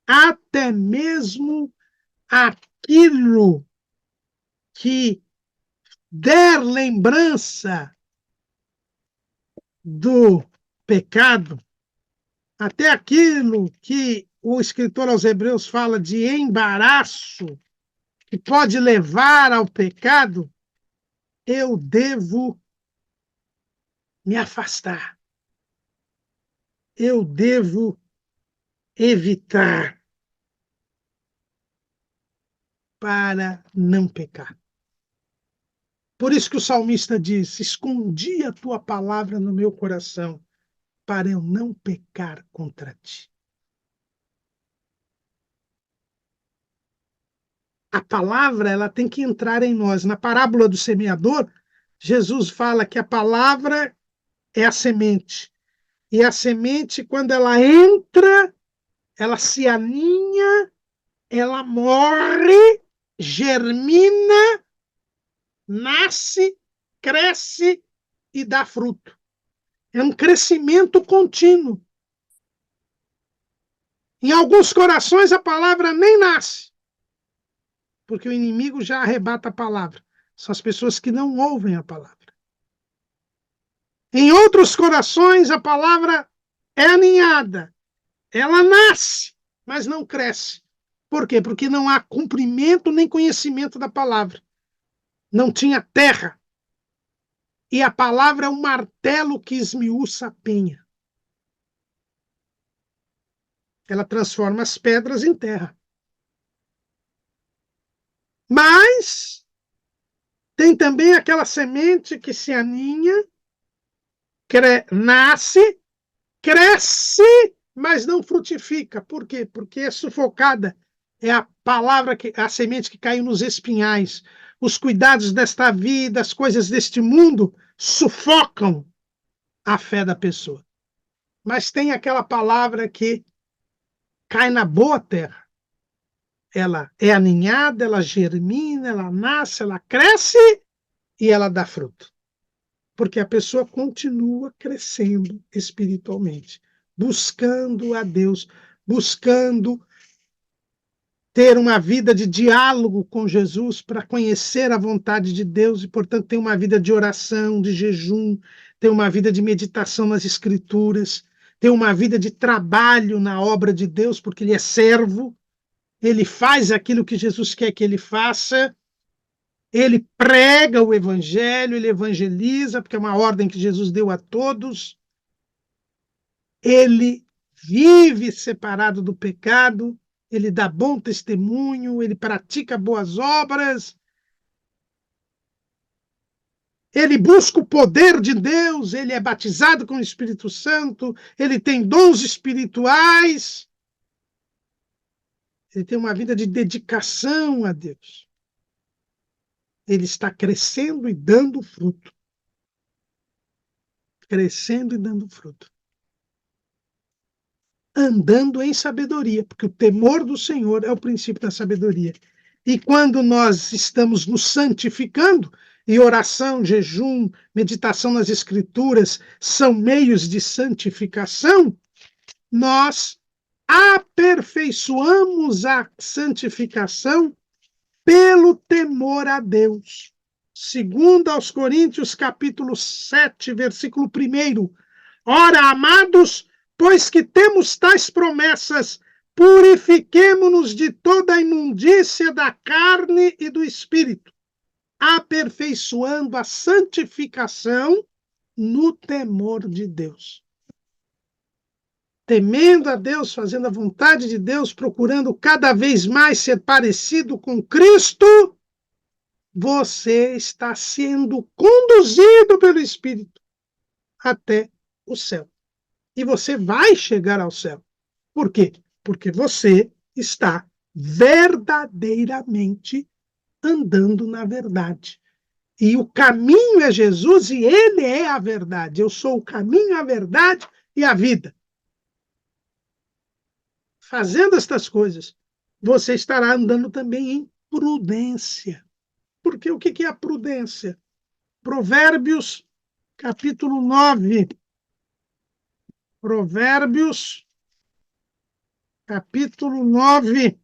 Até mesmo aquilo que der lembrança do pecado, até aquilo que o escritor aos Hebreus fala de embaraço, que pode levar ao pecado, eu devo me afastar. Eu devo evitar para não pecar. Por isso que o salmista diz: escondi a tua palavra no meu coração, para eu não pecar contra ti. A palavra, ela tem que entrar em nós. Na parábola do semeador, Jesus fala que a palavra é a semente. E a semente, quando ela entra, ela se aninha, ela morre, germina, nasce, cresce e dá fruto. É um crescimento contínuo. Em alguns corações a palavra nem nasce, porque o inimigo já arrebata a palavra. São as pessoas que não ouvem a palavra. Em outros corações a palavra é aninhada. Ela nasce, mas não cresce. Por quê? Porque não há cumprimento nem conhecimento da palavra. Não tinha terra. E a palavra é um martelo que esmiuça a penha. Ela transforma as pedras em terra. Mas tem também aquela semente que se aninha, nasce, cresce, mas não frutifica. Por quê? Porque é sufocada. É a palavra, a semente que caiu nos espinhais. Os cuidados desta vida, as coisas deste mundo sufocam a fé da pessoa. Mas tem aquela palavra que cai na boa terra. Ela é aninhada, ela germina, ela nasce, ela cresce e ela dá fruto. Porque a pessoa continua crescendo espiritualmente, buscando a Deus, buscando ter uma vida de diálogo com Jesus para conhecer a vontade de Deus e, portanto, ter uma vida de oração, de jejum, ter uma vida de meditação nas Escrituras, ter uma vida de trabalho na obra de Deus, porque ele é servo, ele faz aquilo que Jesus quer que ele faça, ele prega o evangelho, ele evangeliza, porque é uma ordem que Jesus deu a todos, ele vive separado do pecado, ele dá bom testemunho, ele pratica boas obras, ele busca o poder de Deus, ele é batizado com o Espírito Santo, ele tem dons espirituais, ele tem uma vida de dedicação a Deus. Ele está crescendo e dando fruto. Crescendo e dando fruto. Andando em sabedoria, porque o temor do Senhor é o princípio da sabedoria. E quando nós estamos nos santificando, e oração, jejum, meditação nas Escrituras são meios de santificação, nós aperfeiçoamos a santificação pelo temor a Deus. Segundo aos Coríntios, capítulo 7, versículo 1. Ora, amados, pois que temos tais promessas, purifiquemo-nos de toda a imundícia da carne e do espírito, aperfeiçoando a santificação no temor de Deus. Temendo a Deus, fazendo a vontade de Deus, procurando cada vez mais ser parecido com Cristo, você está sendo conduzido pelo Espírito até o céu. E você vai chegar ao céu. Por quê? Porque você está verdadeiramente andando na verdade. E o caminho é Jesus e ele é a verdade. Eu sou o caminho, a verdade e a vida. Fazendo estas coisas, você estará andando também em prudência. Porque o que é a prudência? Provérbios, capítulo 9. Provérbios, capítulo 9,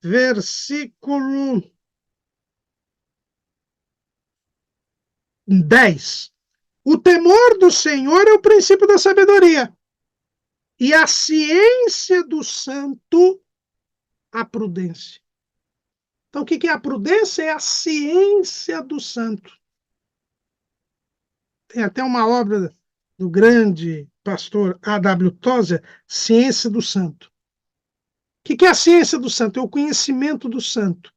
versículo 10. O temor do Senhor é o princípio da sabedoria, e a ciência do santo, a prudência. Então, o que é a prudência? É a ciência do santo. Tem até uma obra do grande pastor A.W. Tozer, Ciência do Santo. O que é a ciência do santo? É o conhecimento do santo.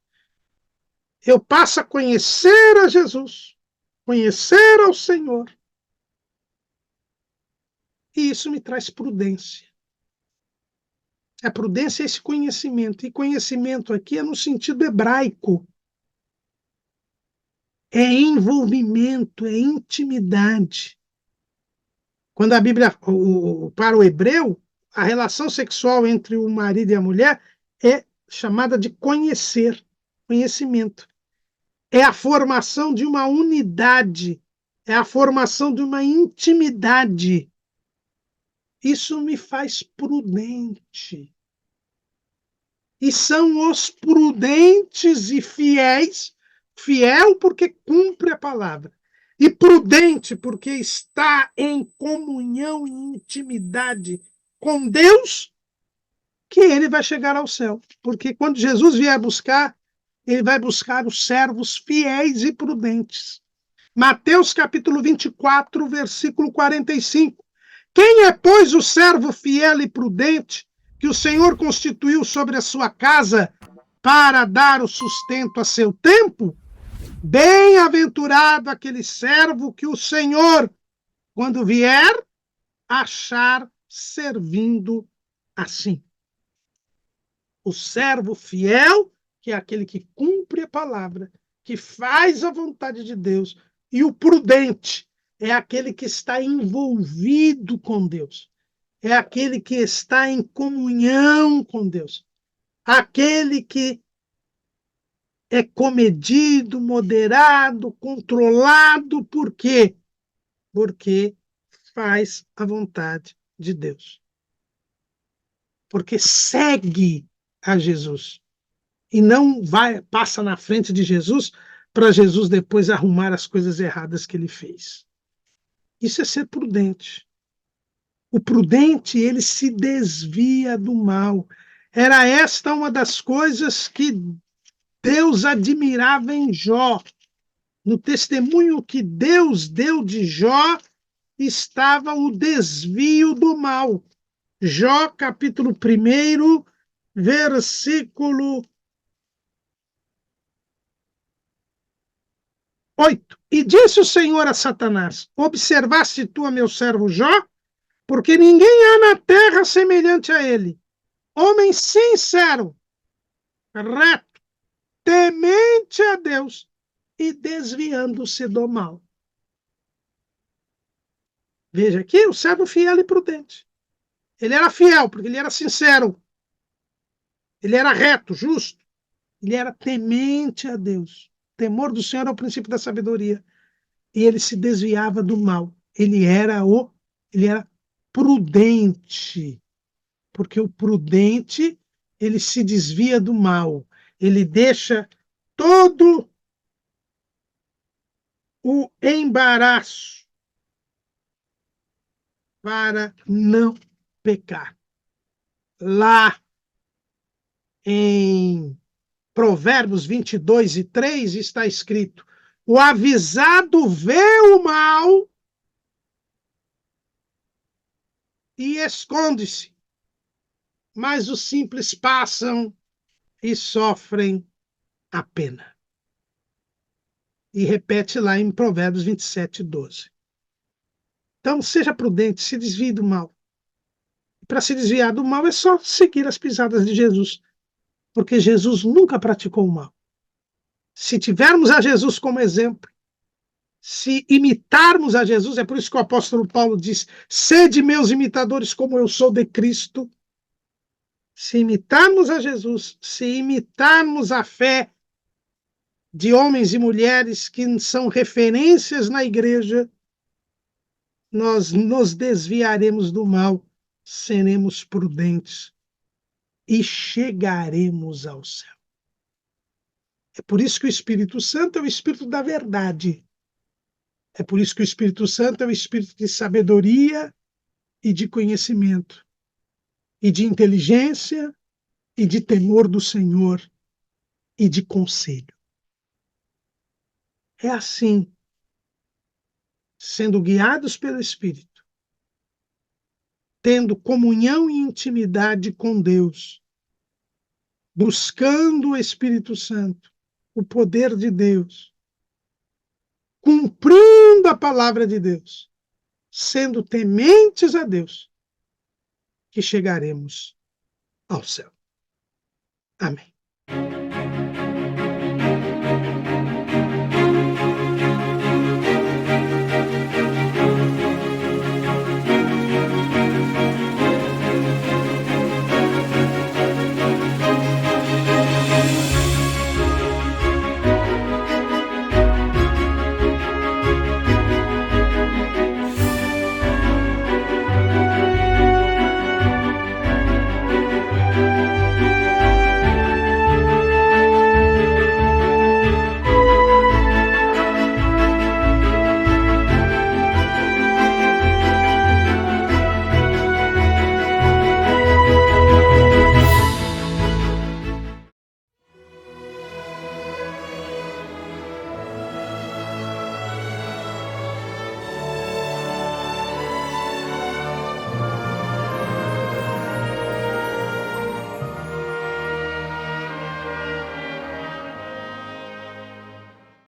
Eu passo a conhecer a Jesus, conhecer ao Senhor. E isso me traz prudência. A prudência é esse conhecimento. E conhecimento aqui é no sentido hebraico. É envolvimento, é intimidade. Quando a Bíblia, para o hebreu, a relação sexual entre o marido e a mulher é chamada de conhecer, conhecimento. É a formação de uma unidade, é a formação de uma intimidade. Isso me faz prudente. E são os prudentes e fiéis, fiel porque cumpre a palavra, e prudente porque está em comunhão e intimidade com Deus, que ele vai chegar ao céu. Porque quando Jesus vier buscar, ele vai buscar os servos fiéis e prudentes. Mateus capítulo 24, versículo 45. Quem é, pois, o servo fiel e prudente que o Senhor constituiu sobre a sua casa para dar o sustento a seu tempo? Bem-aventurado aquele servo que o Senhor, quando vier, achar servindo assim. O servo fiel, que é aquele que cumpre a palavra, que faz a vontade de Deus, e o prudente é aquele que está envolvido com Deus, é aquele que está em comunhão com Deus, aquele que é comedido, moderado, controlado. Por quê? Porque faz a vontade de Deus. Porque segue a Jesus. E não passa na frente de Jesus para Jesus depois arrumar as coisas erradas que ele fez. Isso é ser prudente. O prudente, ele se desvia do mal. Era esta uma das coisas que Deus admirava em Jó. No testemunho que Deus deu de Jó, estava o desvio do mal. Jó, capítulo 1, versículo 8. E disse o Senhor a Satanás: observaste tu a meu servo Jó? Porque ninguém há na terra semelhante a ele, homem sincero, reto, temente a Deus e desviando-se do mal. Veja aqui o servo fiel e prudente. Ele era fiel, porque ele era sincero. Ele era reto, justo. Ele era temente a Deus. O temor do Senhor é o princípio da sabedoria. E ele se desviava do mal. Ele era prudente. Porque o prudente, ele se desvia do mal. Ele deixa todo o embaraço para não pecar. Lá em Provérbios 22:3 está escrito: o avisado vê o mal e esconde-se, mas os simples passam e sofrem a pena. E repete lá em Provérbios 27:12. Então, seja prudente, se desvie do mal. Para se desviar do mal é só seguir as pisadas de Jesus, porque Jesus nunca praticou o mal. Se tivermos a Jesus como exemplo, se imitarmos a Jesus, é por isso que o apóstolo Paulo diz: sede meus imitadores como eu sou de Cristo. Se imitarmos a Jesus, se imitarmos a fé de homens e mulheres que são referências na igreja, nós nos desviaremos do mal, seremos prudentes e chegaremos ao céu. É por isso que o Espírito Santo é o Espírito da verdade. É por isso que o Espírito Santo é o Espírito de sabedoria e de conhecimento, e de inteligência, e de temor do Senhor, e de conselho. É assim, sendo guiados pelo Espírito, tendo comunhão e intimidade com Deus, buscando o Espírito Santo, o poder de Deus, cumprindo a palavra de Deus, sendo tementes a Deus, que chegaremos ao céu. Amém.